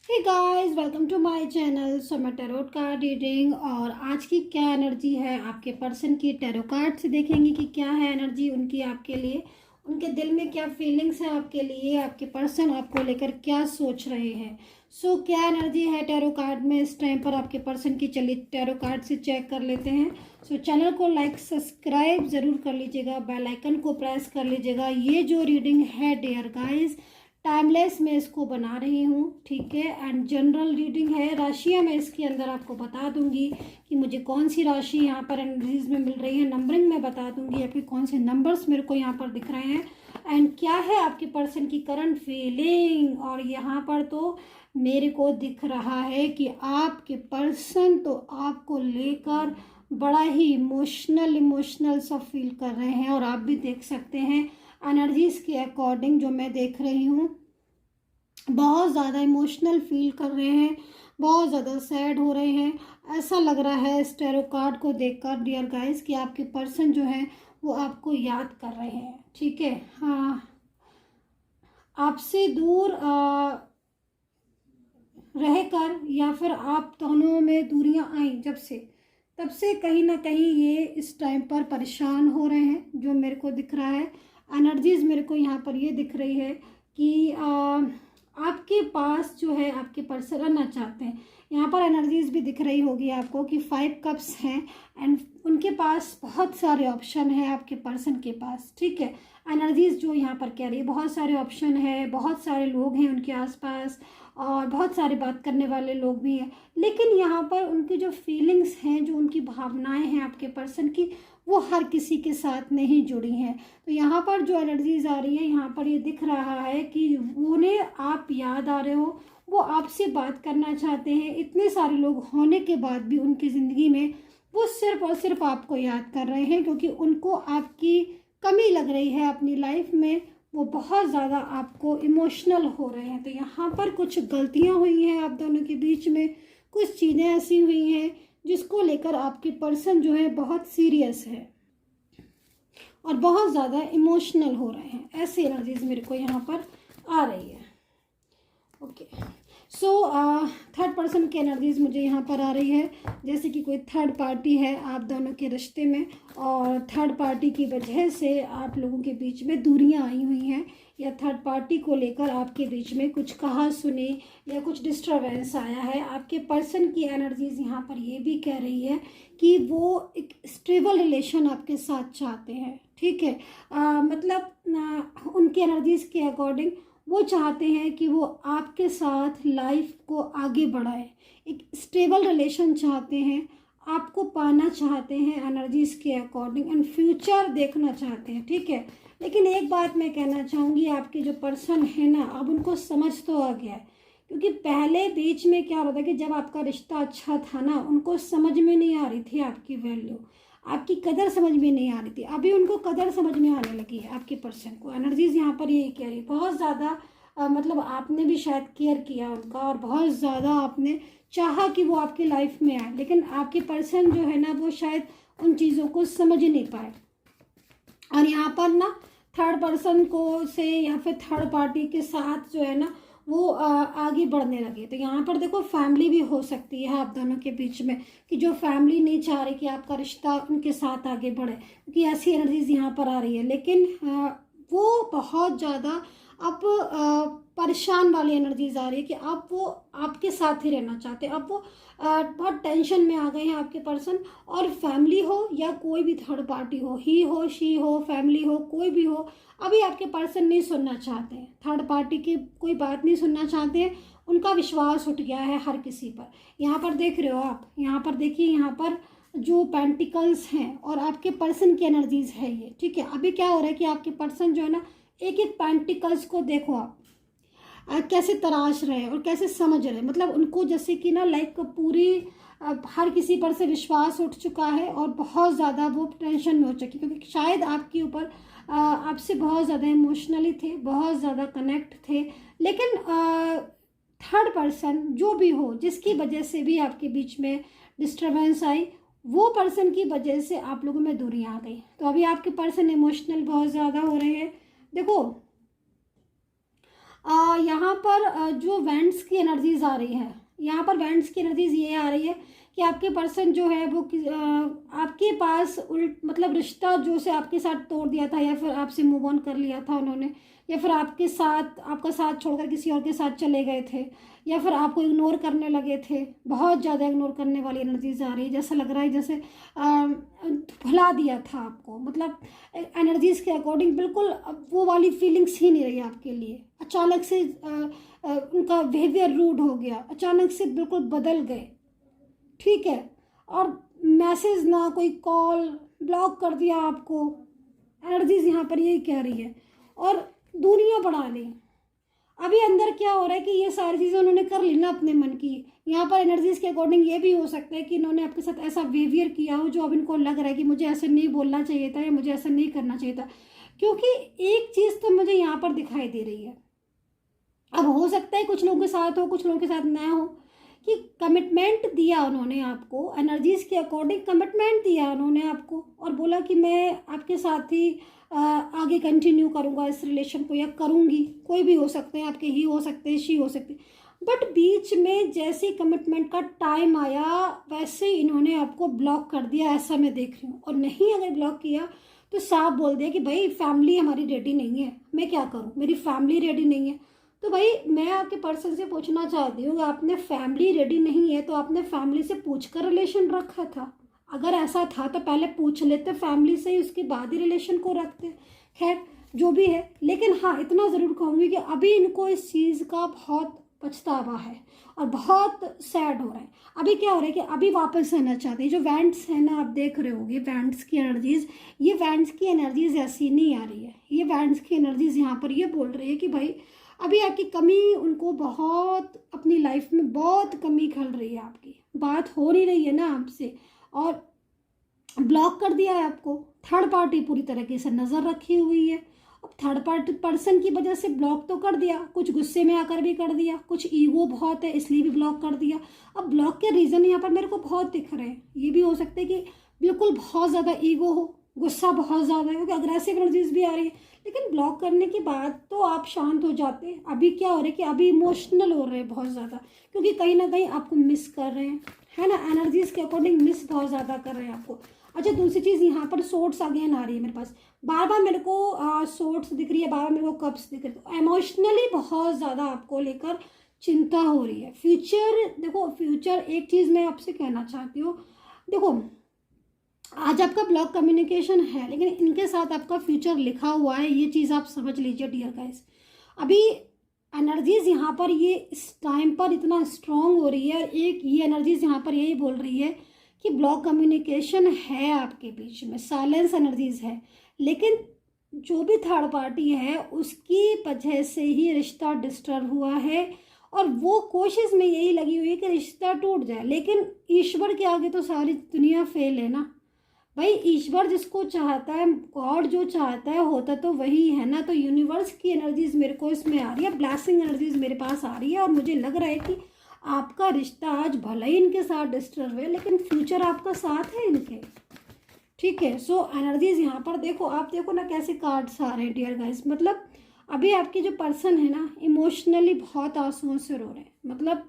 Hey guys, welcome to my channel. So मैं tarot card reading और आज की क्या एनर्जी है आपके पर्सन की टैरो कार्ड से देखेंगे कि क्या है एनर्जी उनकी आपके लिए, उनके दिल में क्या फीलिंग्स है आपके लिए, आपके पर्सन आपको लेकर क्या सोच रहे हैं। सो क्या एनर्जी है टैरो कार्ड में इस टाइम पर आपके पर्सन की, चलिए टैरो कार्ड से चेक कर लेते हैं। सो चैनल को लाइक सब्सक्राइब ज़रूर कर लीजिएगा, बेल आइकन को प्रेस कर लीजिएगा। ये जो रीडिंग है डियर गाइस, टाइमलेस मैं इसको बना रही हूँ, ठीक है। एंड जनरल रीडिंग है, राशियाँ मैं इसके अंदर आपको बता दूंगी कि मुझे कौन सी राशि यहाँ पर एनर्जीज में मिल रही है। नंबरिंग मैं बता दूंगी आपके कौन से नंबर्स मेरे को यहाँ पर दिख रहे हैं एंड क्या है आपके पर्सन की करंट फीलिंग। और यहाँ पर तो मेरे को दिख रहा है कि आपके पर्सन तो आपको लेकर बड़ा ही इमोशनल सा फील कर रहे हैं। और आप भी देख सकते हैं एनर्जीज के अकॉर्डिंग जो मैं देख रही हूँ, बहुत ज़्यादा इमोशनल फील कर रहे हैं, बहुत ज़्यादा सैड हो रहे हैं। ऐसा लग रहा है इस टैरो कार्ड को देखकर डियर गाइस कि आपके पर्सन जो है वो आपको याद कर रहे हैं, ठीक है। हाँ, आपसे दूर रहकर या फिर आप दोनों में दूरियां आई जब से, तब से कहीं ना कहीं ये इस टाइम पर परेशान हो रहे हैं, जो मेरे को दिख रहा है। एनर्जीज मेरे को यहाँ पर ये दिख रही है कि आपके पास जो है आपके पर्सन रहना चाहते हैं। यहाँ पर एनर्जीज भी दिख रही होगी आपको कि 5 कप्स हैं एंड उनके पास बहुत सारे ऑप्शन हैं आपके पर्सन के पास, ठीक है। एनर्जीज जो यहाँ पर कह रही है बहुत सारे ऑप्शन है, बहुत सारे लोग हैं उनके आसपास और बहुत सारे बात करने वाले लोग भी हैं। लेकिन यहाँ पर उनकी जो फीलिंग्स हैं, जो उनकी भावनाएं हैं आपके पर्सन की, वो हर किसी के साथ नहीं जुड़ी हैं। तो यहाँ पर जो एनर्जीज आ रही है, यहाँ पर ये दिख रहा है कि उन्हें आप याद आ रहे हो, वो आपसे बात करना चाहते हैं। इतने सारे लोग होने के बाद भी उनकी ज़िंदगी में वो सिर्फ और सिर्फ आपको याद कर रहे हैं, क्योंकि उनको आपकी कमी लग रही है अपनी लाइफ में। वो बहुत ज़्यादा आपको इमोशनल हो रहे हैं। तो यहाँ पर कुछ गलतियाँ हुई हैं आप दोनों के बीच में, कुछ चीज़ें ऐसी हुई हैं जिसको लेकर आपके पर्सन जो है बहुत सीरियस है और बहुत ज़्यादा इमोशनल हो रहे हैं। ऐसी एनर्जीज मेरे को यहाँ पर आ रही है। ओके, सो थर्ड पर्सन की एनर्जीज मुझे यहाँ पर आ रही है, जैसे कि कोई थर्ड पार्टी है आप दोनों के रिश्ते में और थर्ड पार्टी की वजह से आप लोगों के बीच में दूरियां आई हुई हैं, या थर्ड पार्टी को लेकर आपके बीच में कुछ कहा सुनी या कुछ डिस्टर्बेंस आया है। आपके पर्सन की एनर्जीज यहाँ पर ये भी कह रही है कि वो एक स्टेबल रिलेशन आपके साथ चाहते हैं, ठीक है। मतलब उनकी एनर्जीज के अकॉर्डिंग वो चाहते हैं कि वो आपके साथ लाइफ को आगे बढ़ाए, एक स्टेबल रिलेशन चाहते हैं, आपको पाना चाहते हैं एनर्जीज के अकॉर्डिंग एंड फ्यूचर देखना चाहते हैं, ठीक है। लेकिन एक बात मैं कहना चाहूँगी, आपके जो पर्सन है ना, अब उनको समझ तो आ गया है। क्योंकि पहले बीच में क्या होता है कि जब आपका रिश्ता अच्छा था ना, उनको समझ में नहीं आ रही थी आपकी वैल्यू, आपकी कदर समझ में नहीं आ रही थी। अभी उनको कदर समझ में आने लगी है आपके पर्सन को। एनर्जीज यहाँ पर यही कह रही है, बहुत ज़्यादा मतलब आपने भी शायद केयर किया उनका और बहुत ज़्यादा आपने चाहा कि वो आपकी लाइफ में आए, लेकिन आपके पर्सन जो है ना वो शायद उन चीज़ों को समझ नहीं पाए। और यहाँ पर ना थर्ड पर्सन को से या फिर थर्ड पार्टी के साथ जो है ना वो आगे बढ़ने लगे। तो यहाँ पर देखो फैमिली भी हो सकती है आप दोनों के बीच में, कि जो फैमिली नहीं चाह रही कि आपका रिश्ता उनके साथ आगे बढ़े, क्योंकि ऐसी एनर्जीज यहाँ पर आ रही है। लेकिन वो बहुत ज़्यादा अब परेशान वाली एनर्जीज आ रही है कि अब वो आपके साथ ही रहना चाहते हैं। अब वो बहुत टेंशन में आ गए हैं आपके पर्सन। और फैमिली हो या कोई भी थर्ड पार्टी हो, ही हो शी हो, फैमिली हो, कोई भी हो, अभी आपके पर्सन नहीं सुनना चाहते हैं, थर्ड पार्टी की कोई बात नहीं सुनना चाहते हैं। उनका विश्वास उठ गया है हर किसी पर। यहाँ पर देख रहे हो आप, यहाँ पर देखिए, यहाँ पर जो पेंटिकल्स हैं और आपके पर्सन की एनर्जीज है ये, ठीक है। अभी क्या हो रहा है कि आपके पर्सन जो है ना, एक एक पेंटिकल्स को देखो आप कैसे तराश रहे हैं और कैसे समझ रहे हैं। मतलब उनको जैसे कि ना लाइक पूरी हर किसी पर से विश्वास उठ चुका है और बहुत ज़्यादा वो टेंशन में हो चुकी, क्योंकि शायद आपके ऊपर आपसे बहुत ज़्यादा इमोशनली थे, बहुत ज़्यादा कनेक्ट थे। लेकिन थर्ड पर्सन जो भी हो, जिसकी वजह से भी आपके बीच में डिस्टर्बेंस आई, वो पर्सन की वजह से आप लोगों में दूरी आ गई। तो अभी आपके पर्सन इमोशनल बहुत ज़्यादा हो रहे हैं। देखो यहाँ पर जो वेंट्स की एनर्जीज आ रही है, यहाँ पर वेंट्स की एनर्जीज ये आ रही है कि आपके पर्सन जो है वो आपके पास मतलब रिश्ता जो से आपके साथ तोड़ दिया था, या फिर आपसे मूव ऑन कर लिया था उन्होंने, या फिर आपके साथ आपका साथ छोड़कर किसी और के साथ चले गए थे, या फिर आपको इग्नोर करने लगे थे। बहुत ज़्यादा इग्नोर करने वाली एनर्जीज आ रही है, जैसा लग रहा है जैसे भुला दिया था आपको, मतलब एनर्जीज के अकॉर्डिंग बिल्कुल वो वाली फीलिंग्स ही नहीं रही आपके लिए। अचानक से उनका बिहेवियर रूड हो गया, अचानक से बिल्कुल बदल गए, ठीक है। और मैसेज ना, कोई कॉल, ब्लॉक कर दिया आपको, एनर्जीज यहाँ पर यही कह रही है। और दूरियां बढ़ा ली। अभी अंदर क्या हो रहा है कि ये सारी चीज़ें उन्होंने कर ली ना अपने मन की। यहाँ पर एनर्जीज के अकॉर्डिंग ये भी हो सकता है कि इन्होंने आपके साथ ऐसा बिहेवियर किया हो जो अब इनको लग रहा है कि मुझे ऐसा नहीं बोलना चाहिए था या मुझे ऐसा नहीं करना चाहिए था। क्योंकि एक चीज़ तो मुझे यहाँ पर दिखाई दे रही है, अब हो सकता है कुछ लोगों के साथ हो, कुछ लोगों के साथ ना हो, कि कमिटमेंट दिया उन्होंने आपको, एनर्जीज के अकॉर्डिंग कमिटमेंट दिया उन्होंने आपको, और बोला कि मैं आपके साथ ही आगे कंटिन्यू करूँगा इस रिलेशन को, या करूँगी। कोई भी हो सकते हैं, आपके ही हो सकते हैं, शी हो सकती है। बट बीच में जैसे कमिटमेंट का टाइम आया वैसे इन्होंने आपको ब्लॉक कर दिया, ऐसा मैं देख रही हूँ। और नहीं अगर ब्लॉक किया तो साफ बोल दिया कि भाई फैमिली हमारी रेडी नहीं है, मैं क्या करूँ, मेरी फैमिली रेडी नहीं है। तो भाई मैं आपके पर्सन से पूछना चाहती हूँ, आपने फैमिली रेडी नहीं है तो आपने फैमिली से पूछकर रिलेशन रखा था? अगर ऐसा था तो पहले पूछ लेते फैमिली से ही, उसके बाद ही रिलेशन को रखते। खैर जो भी है, लेकिन हाँ इतना ज़रूर कहूँगी कि अभी इनको इस चीज़ का बहुत पछतावा है और बहुत सैड हो रहा है। अभी क्या हो रहा है कि अभी वापस आना चाहते हैं। जो वैंट्स है ना, आप देख रहे होगे वैंट्स की एनर्जीज, ये वैंट्स की एनर्जीज ऐसी नहीं आ रही है। ये वैंट्स की एनर्जीज यहाँ पर ये बोल रही है कि भाई अभी आपकी कमी, उनको बहुत अपनी लाइफ में बहुत कमी खल रही है, आपकी बात हो नहीं रही है ना आपसे, और ब्लॉक कर दिया है आपको। थर्ड पार्टी पूरी तरीके से नज़र रखी हुई है। अब थर्ड पार्टी पर्सन की वजह से ब्लॉक तो कर दिया, कुछ गुस्से में आकर भी कर दिया, कुछ ईगो बहुत है इसलिए भी ब्लॉक कर दिया। अब ब्लॉक के रीज़न यहाँ पर मेरे को बहुत दिख रहे हैं। ये भी हो सकता है कि बिल्कुल बहुत ज़्यादा ईगो हो, गुस्सा बहुत ज़्यादा है, क्योंकि अग्रेसिव एनर्जीज भी आ रही है। लेकिन ब्लॉक करने के बाद तो आप शांत हो जाते हैं। अभी क्या हो रहा है कि अभी इमोशनल हो रहे हैं बहुत ज़्यादा, क्योंकि कहीं ना कहीं आपको मिस कर रहे हैं, है ना, एनर्जीज के अकॉर्डिंग मिस बहुत ज़्यादा कर रहे हैं आपको। अच्छा दूसरी चीज़ यहाँ पर सोर्ट्स अगेन आ रही है मेरे पास, बार बार मेरे को सोर्ट्स दिख रही है, बार बार मेरे को कप्स दिख रही है। तो इमोशनली बहुत ज़्यादा आपको लेकर चिंता हो रही है। फ्यूचर देखो, फ्यूचर एक चीज़ मैं आपसे कहना चाहती हूँ, देखो आज आपका ब्लॉक कम्युनिकेशन है लेकिन इनके साथ आपका फ्यूचर लिखा हुआ है, ये चीज़ आप समझ लीजिए डियर गाइस। अभी एनर्जीज यहाँ पर ये इस टाइम पर इतना स्ट्रांग हो रही है, और एक ये एनर्जीज यहाँ पर यही बोल रही है कि ब्लॉक कम्युनिकेशन है आपके बीच में, साइलेंस एनर्जीज है, लेकिन जो भी थर्ड पार्टी है उसकी वजह से ही रिश्ता डिस्टर्ब हुआ है, और वो कोशिश में यही लगी हुई है कि रिश्ता टूट जाए। लेकिन ईश्वर के आगे तो सारी दुनिया फेल है ना भाई। ईश्वर जिसको चाहता है, गॉड जो चाहता है होता तो वही है ना। तो यूनिवर्स की एनर्जीज मेरे को इसमें आ रही है, ब्लेसिंग एनर्जीज मेरे पास आ रही है, और मुझे लग रहा है कि आपका रिश्ता आज भले ही इनके साथ डिस्टर्ब है लेकिन फ्यूचर आपका साथ है इनके, ठीक है। सो एनर्जीज यहाँ पर देखो, आप देखो ना कैसे कार्ड्स आ रहे हैं डियर गाइस। मतलब अभी आपकी जो पर्सन है ना इमोशनली बहुत आंसुओं से रो रहे हैं, मतलब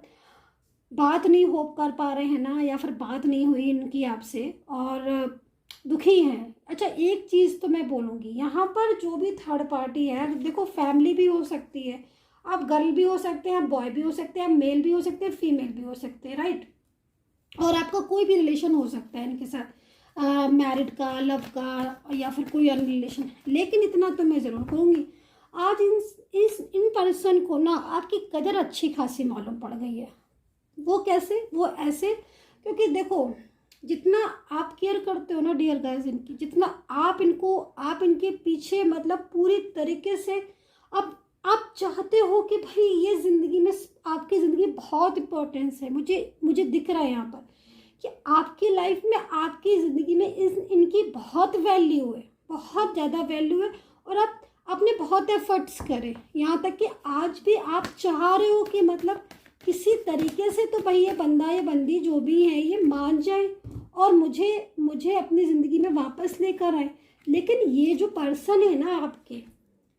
बात नहीं हो कर पा रहे हैं ना, या फिर बात नहीं हुई इनकी आपसे और दुखी हैं। अच्छा एक चीज़ तो मैं बोलूँगी, यहाँ पर जो भी थर्ड पार्टी है, देखो फैमिली भी हो सकती है, आप गर्ल भी हो सकते हैं, आप बॉय भी हो सकते हैं, आप मेल भी हो सकते हैं, फीमेल भी हो सकते हैं, राइट। और आपका कोई भी रिलेशन हो सकता है इनके साथ, मैरिड का, लव का, या फिर कोई अन्य रिलेशन। लेकिन इतना तो मैं ज़रूर कहूँगी, आज इन पर्सन को ना आपकी कदर अच्छी खासी मालूम पड़ गई है। वो कैसे, वो ऐसे, क्योंकि देखो जितना आप केयर करते हो ना डियर गाइस इनकी, जितना आप इनके पीछे मतलब पूरी तरीके से अब आप चाहते हो कि भाई ये ज़िंदगी में आपकी ज़िंदगी बहुत इम्पोर्टेंस है। मुझे दिख रहा है यहाँ पर कि आपकी लाइफ में, आपकी ज़िंदगी में इनकी बहुत वैल्यू है, बहुत ज़्यादा वैल्यू है, और आपने बहुत एफर्ट्स करे, यहाँ तक कि आज भी आप चाह रहे हो कि मतलब किसी तरीके से तो भाई ये बंदा या बंदी जो भी है ये मान जाए और मुझे अपनी ज़िंदगी में वापस लेकर आए। लेकिन ये जो पर्सन है ना आपके,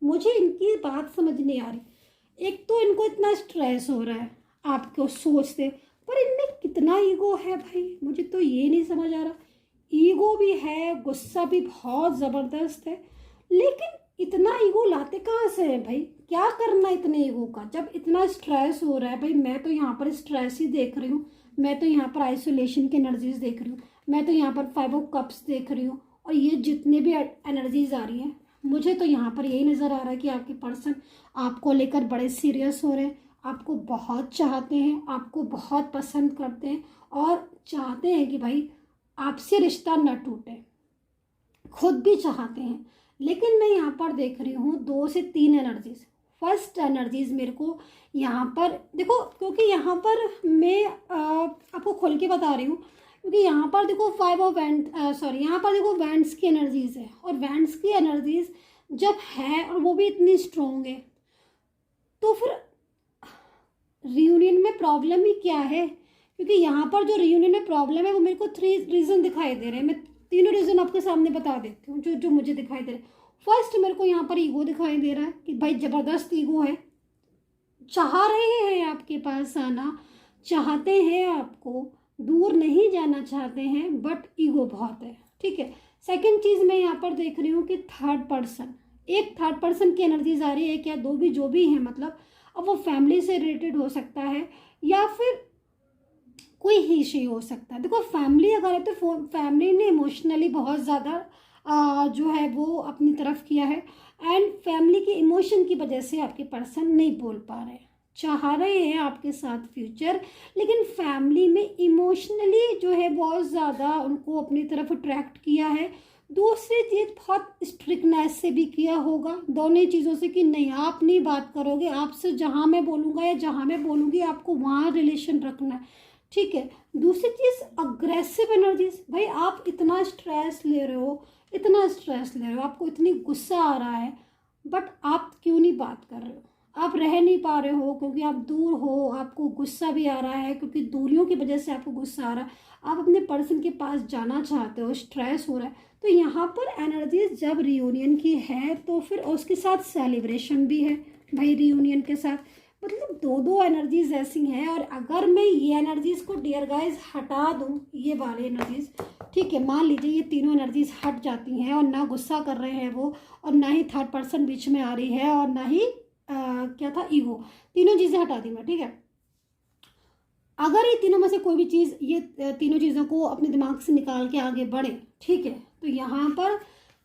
मुझे इनकी बात समझ नहीं आ रही। एक तो इनको इतना स्ट्रेस हो रहा है आपको सोचते, पर इनमें कितना ईगो है भाई, मुझे तो ये नहीं समझ आ रहा। ईगो भी है, गुस्सा भी बहुत ज़बरदस्त है, लेकिन इतना ईगो लाते कहाँ से है भाई? क्या करना इतने ईगो का, जब इतना स्ट्रेस हो रहा है भाई? मैं तो यहाँ पर स्ट्रेस ही देख रही हूँ, मैं तो यहाँ पर आइसोलेशन की एनर्जीज देख रही हूँ, मैं तो यहाँ पर 5 ऑफ कप्स देख रही हूँ, और ये जितने भी एनर्जीज आ रही हैं, मुझे तो यहाँ पर यही नज़र आ रहा है कि आपके पर्सन आपको लेकर बड़े सीरियस हो रहे हैं, आपको बहुत चाहते हैं, आपको बहुत पसंद करते हैं, और चाहते हैं कि भाई आपसे रिश्ता न टूटे, खुद भी चाहते हैं। लेकिन मैं यहाँ पर देख रही हूँ 2 से 3 एनर्जीज। फर्स्ट एनर्जीज मेरे को यहाँ पर देखो, क्योंकि यहाँ पर मैं आपको खोल के बता रही हूँ, क्योंकि यहाँ पर देखो 5 ऑफ यहाँ पर देखो वैंड्स की एनर्जीज है, और वैंड्स की एनर्जीज जब है और वो भी इतनी स्ट्रॉन्ग है, तो फिर रियूनियन में प्रॉब्लम ही क्या है? क्योंकि यहाँ पर जो रियूनियन में प्रॉब्लम है वो मेरे को 3 रीज़न दिखाई दे रहे हैं। मैं तीनों रीज़न आपके सामने बता देती हूँ जो जो मुझे दिखाई दे रहे हैं। फर्स्ट मेरे को यहाँ पर ईगो दिखाई दे रहा है कि भाई ज़बरदस्त ईगो है, चाह रहे हैं आपके पास आना, चाहते हैं आपको, दूर नहीं जाना चाहते हैं, बट ईगो बहुत है। ठीक है। सेकेंड चीज़ मैं यहाँ पर देख रही हूँ कि थर्ड पर्सन, एक थर्ड पर्सन की एनर्जीज आ रही है, क्या दो भी, जो भी है मतलब, अब वो फैमिली से रिलेटेड हो सकता है या फिर कोई ही इशू हो सकता है। देखो फैमिली अगर है तो फैमिली ने इमोशनली बहुत ज़्यादा जो है वो अपनी तरफ किया है, एंड फैमिली के इमोशन की वजह से आपके पर्सन नहीं बोल पा रहे, चाह रहे हैं आपके साथ फ्यूचर, लेकिन फैमिली में इमोशनली जो है बहुत ज़्यादा उनको अपनी तरफ अट्रैक्ट किया है। दूसरी चीज़ बहुत स्ट्रिक्टनेस से भी किया होगा, दोनों चीज़ों से कि नहीं आप नहीं बात करोगे, आपसे जहाँ मैं बोलूँगा या जहाँ मैं बोलूँगी आपको वहाँ रिलेशन रखना है। ठीक है। दूसरी चीज़ अग्रेसिव एनर्जीज, भाई आप इतना स्ट्रेस ले रहे हो, इतना स्ट्रेस ले रहे हो, आपको इतनी गुस्सा आ रहा है, बट आप क्यों नहीं बात कर रहे हो? आप रह नहीं पा रहे हो क्योंकि आप दूर हो, आपको गुस्सा भी आ रहा है क्योंकि दूरियों की वजह से आपको गुस्सा आ रहा है, आप अपने पर्सन के पास जाना चाहते हो, स्ट्रेस हो रहा है। तो यहाँ पर एनर्जीज जब रियूनियन की है तो फिर उसके साथ सेलिब्रेशन भी है भाई, रियूनियन के साथ, मतलब दो दो एनर्जीज ऐसी हैं। और अगर मैं ये एनर्जीज को डियर गाइस हटा दूँ, ये वाली एनर्जीज, ठीक है, मान लीजिए ये तीनों एनर्जीज हट जाती हैं और ना गुस्सा कर रहे हैं वो, और ना ही थर्ड पर्सन बीच में आ रही है, और ना ही क्या था, ईगो, तीनों चीज़ें हटा दी मैं। ठीक है। अगर ये तीनों में से कोई भी चीज़, ये तीनों चीज़ों को अपने दिमाग से निकाल के आगे बढ़े, ठीक है, तो यहाँ पर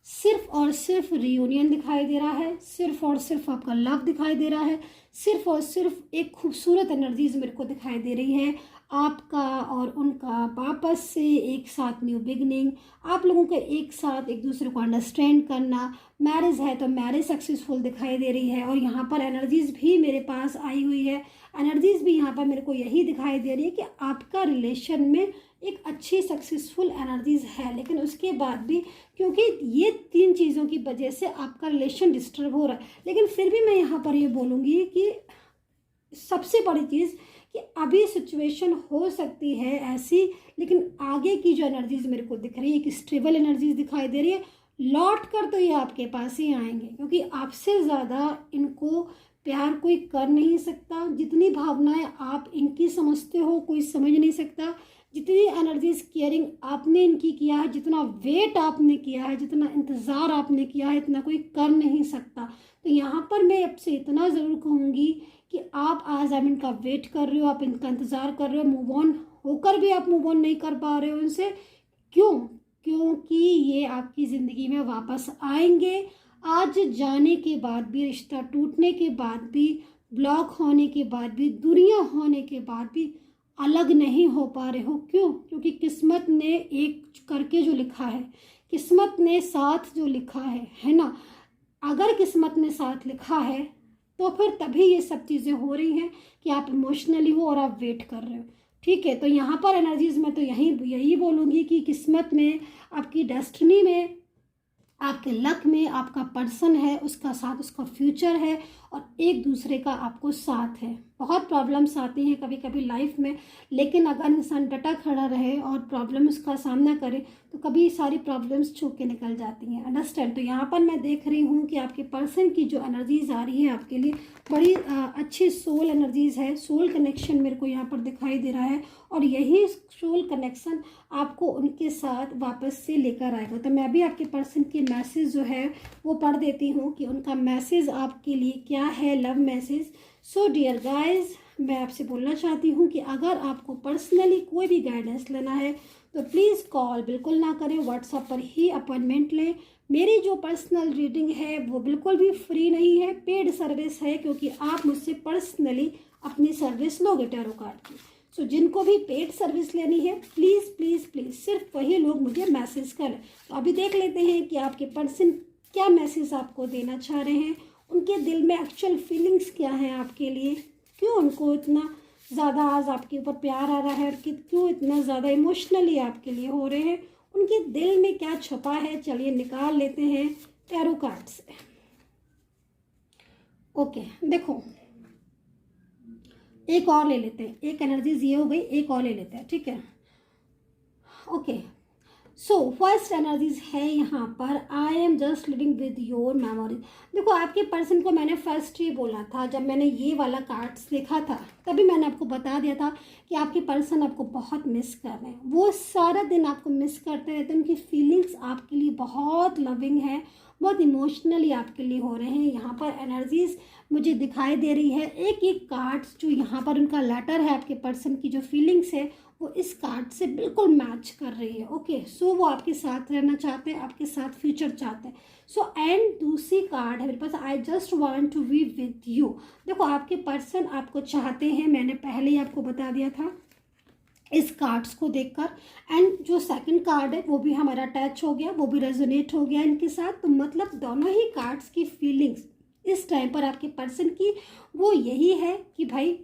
सिर्फ और सिर्फ रियूनियन दिखाई दे रहा है, सिर्फ और सिर्फ आपका लव दिखाई दे रहा है, सिर्फ और सिर्फ एक खूबसूरत एनर्जीज मेरे को दिखाई दे रही है, आपका और उनका वापस से एक साथ न्यू बिगनिंग, आप लोगों के एक साथ एक दूसरे को अंडरस्टैंड करना, मैरिज है तो मैरिज सक्सेसफुल दिखाई दे रही है। और यहाँ पर एनर्जीज भी मेरे पास आई हुई है, एनर्जीज भी यहाँ पर मेरे को यही दिखाई दे रही है कि आपका रिलेशन में एक अच्छी सक्सेसफुल एनर्जीज है, लेकिन उसके बाद भी क्योंकि ये 3 चीज़ों की वजह से आपका रिलेशन डिस्टर्ब हो रहा है। लेकिन फिर भी मैं यहाँ पर ये बोलूँगी कि सबसे बड़ी चीज़ कि अभी सिचुएशन हो सकती है ऐसी, लेकिन आगे की जो एनर्जीज मेरे को दिख रही है, एक स्टेबल एनर्जीज दिखाई दे रही है, लौट कर तो ये आपके पास ही आएंगे, क्योंकि आपसे ज़्यादा इनको प्यार कोई कर नहीं सकता। जितनी भावनाएं आप इनकी समझते हो कोई समझ नहीं सकता, जितनी एनर्जीज केयरिंग आपने इनकी किया है, जितना वेट आपने किया है, जितना इंतज़ार आपने किया है, इतना कोई कर नहीं सकता। तो यहाँ पर मैं आपसे इतना ज़रूर कहूँगी कि आप आज आप इनका वेट कर रहे हो, आप इनका इंतज़ार कर रहे हो, मूव ऑन होकर भी आप मूव ऑन नहीं कर पा रहे हो इनसे। क्यों? क्योंकि ये आपकी ज़िंदगी में वापस आएंगे। आज जाने के बाद भी, रिश्ता टूटने के बाद भी, ब्लॉक होने के बाद भी, दूरियां होने के बाद भी अलग नहीं हो पा रहे हो। क्यों? क्योंकि किस्मत ने एक करके जो लिखा है, किस्मत ने साथ जो लिखा है ना, अगर किस्मत ने साथ लिखा है तो फिर तभी ये सब चीज़ें हो रही हैं कि आप इमोशनली हो और आप वेट कर रहे हो। ठीक है। तो यहाँ पर एनर्जीज में तो यही बोलूँगी कि किस्मत में, आपकी डेस्टिनी में, आपके लक में आपका पर्सन है, उसका साथ उसका फ्यूचर है, और एक दूसरे का आपको साथ है। बहुत प्रॉब्लम्स आती हैं कभी कभी लाइफ में, लेकिन अगर इंसान डटा खड़ा रहे और प्रॉब्लम्स का सामना करे तो कभी सारी प्रॉब्लम्स छू के निकल जाती हैं। अंडरस्टैंड। तो यहाँ पर मैं देख रही हूँ कि आपके पर्सन की जो एनर्जीज आ रही है आपके लिए बड़ी अच्छी सोल एनर्जीज है। सोल कनेक्शन मेरे को यहाँ पर दिखाई दे रहा है और यही सोल कनेक्शन आपको उनके साथ वापस से लेकर आएगा। तो मैं भी आपके पर्सन के मैसेज जो है वो पढ़ देती हूँ कि उनका मैसेज आपके लिए क्या है, love message. So dear guys, मैं आपसे बोलना चाहती हूँ कि अगर आपको पर्सनली कोई भी गाइडेंस लेना है तो प्लीज़ कॉल बिल्कुल ना करें, व्हाट्सएप पर ही अपॉइंटमेंट लें। मेरी जो पर्सनल रीडिंग है वो बिल्कुल भी फ्री नहीं है, पेड सर्विस है, क्योंकि आप मुझसे पर्सनली अपनी सर्विस लोगे टैरो कार्ड की। सो जिनको भी पेड सर्विस लेनी है प्लीज़ प्लीज़ प्लीज़ सिर्फ वही लोग मुझे मैसेज करें। तो अभी देख लेते हैं कि आपके पर्सन क्या मैसेज आपको देना चाह रहे हैं, उनके दिल में एक्चुअल फीलिंग्स क्या हैं आपके लिए, क्यों उनको इतना ज़्यादा आज आपके ऊपर प्यार आ रहा है और क्यों इतना ज़्यादा इमोशनली आपके लिए हो रहे हैं, उनके दिल में क्या छुपा है। चलिए निकाल लेते हैं टैरो कार्ड से। ओके, देखो एक और ले लेते हैं, एक एनर्जीज ये हो गई, एक और ले लेते हैं, ठीक है। ओके, सो फर्स्ट एनर्जीज है यहाँ पर, I am just living with your memories. देखो आपके पर्सन को मैंने फर्स्ट ये बोला था, जब मैंने ये वाला कार्ड्स देखा था तभी मैंने आपको बता दिया था कि आपके पर्सन आपको बहुत मिस कर रहे हैं। वो सारा दिन आपको मिस करते रहते हैं, उनकी फीलिंग्स आपके लिए बहुत लविंग है, बहुत इमोशनली आपके लिए हो रहे हैं। यहाँ पर एनर्जीज मुझे दिखाई दे रही है, एक एक कार्ड्स जो यहाँ पर उनका लेटर है, आपके पर्सन की जो फीलिंग्स है वो इस कार्ड से बिल्कुल मैच कर रही है। ओके, सो वो आपके साथ रहना चाहते हैं, आपके साथ फ्यूचर चाहते हैं। सो एंड दूसरी कार्ड है मेरे पास, I just want to be with you. देखो आपके पर्सन आपको चाहते हैं, मैंने पहले ही आपको बता दिया था इस कार्ड्स को देखकर। एंड जो सेकंड कार्ड है वो भी हमारा अटैच हो गया, वो भी रेजोनेट हो गया इनके साथ। तो मतलब दोनों ही कार्ड्स की फीलिंग्स इस टाइम पर आपके पर्सन की वो यही है कि भाई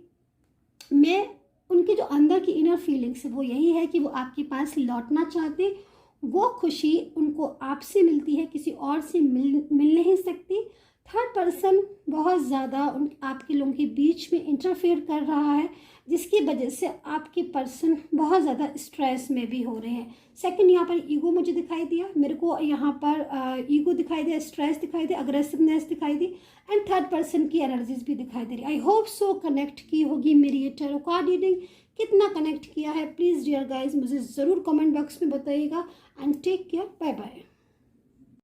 मैं, उनके जो अंदर की इनर फीलिंग्स है वो यही है कि वो आपके पास लौटना चाहते। वो खुशी उनको आपसे मिलती है, किसी और से मिल नहीं सकती। थर्ड पर्सन बहुत ज़्यादा आपके लोगों के बीच में इंटरफेयर कर रहा है, जिसकी वजह से आपके पर्सन बहुत ज़्यादा स्ट्रेस में भी हो रहे हैं। सेकंड यहाँ पर ईगो मुझे दिखाई दिया, मेरे को यहाँ पर ईगो दिखाई दिया, स्ट्रेस दिखाई दिया, अग्रेसिवनेस दिखाई दी, एंड थर्ड पर्सन की एनर्जीज भी दिखाई दे रही। आई होप सो कनेक्ट की होगी मेरी ये टैरो कार्ड रीडिंग। कितना कनेक्ट किया है प्लीज़ डियर गाइज मुझे ज़रूर कमेंट बॉक्स में बताइएगा। And take care, bye bye.